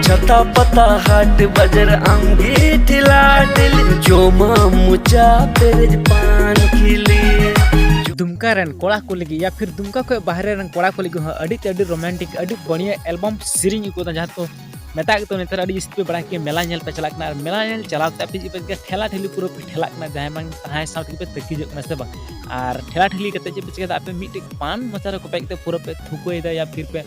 छता पता हाट बाजार आंगी ठिला ठिली जोमा मुचा पेरेज पान खिली दुमका रन कोड़ा को लगी या फिर दुमका को बाहर रन कोड़ा को लगी अड़ी रोमांटिक अड़ी बढ़िया एल्बम सीरीज को जहाँ तो मेता तो नेतर अड़ी इस पे बड़ा के मेला नेल पे चला मेला नेल चलाव पे पे ठेला ठेली पूरा पे ठेला जहाँ बंग तहां साउथ पे तकी जो से बा और ठेला ठेली कते जे पे पे मिटे पान मचार को पे पूरा पे थुकोइदा या फिर पे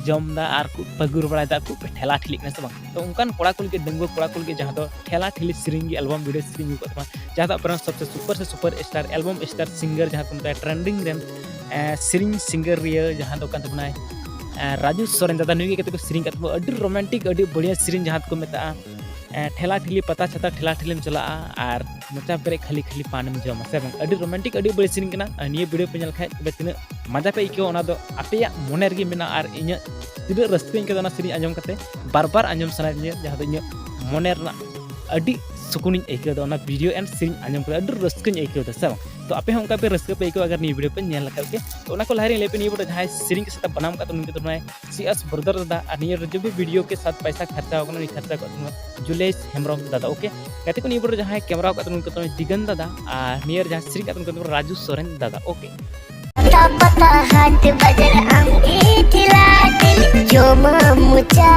जमदा और को पगुर बड़ा को पे ठेला ठेली से बा तो उनकान कोड़ा कुल के दंगो कोड़ा कुल के जहाँ तो ठेला ठेली सीरीज एल्बम वीडियो सीरीज को जहाँ तो अपन सबसे super star album star singer जहाँ को ट्रेंडिंग रेन सीरीज सिंगर रिया जहाँ तो कान तबना राजू सोरेन दादा नुई के सीरीज अड़ी रोमांटिक अड़ी बढ़िया सीरीज जहाँ को मेता ठेला ठेली पता छता ठेला ठेलीम चला और मोचा पेरे खाली खाली पानम जमा से अड़ी रोमांटिक अड़ी बड़ी सीरीज कना निये वीडियो पे खाए तबे तीन मजा पे इको आपे मने रगे मेना और इन तीन रस्ते के सीरीज आंजम करते बार बार आंजम सना जहाँ इन मने अड़ी सुकून ऐको वीडियो एंड सीरीज आंजम कर अड़ी रस्क ऐको से तो आपे उनका पे रस्क पे ऐको अगर नी वीडियो पे नेल लगा के तो लहरी लेपे नहीं बोले जहाँ सीरीज के साथ बनाम का तो CS ब्रदर दादा और जो भी वीडियो के साथ पैसा खर्चा होगा नहीं खर्चा कर जुलेश हेम्ब्रम दादा ओके कहते को नहीं बोले जहाँ कैमरा का दिगन दादा और नियर जहाँ सीरीज का राजू सोरेन दादा ओके पता हाट बाजार आंगी ठिला ठिली जोमा मुचा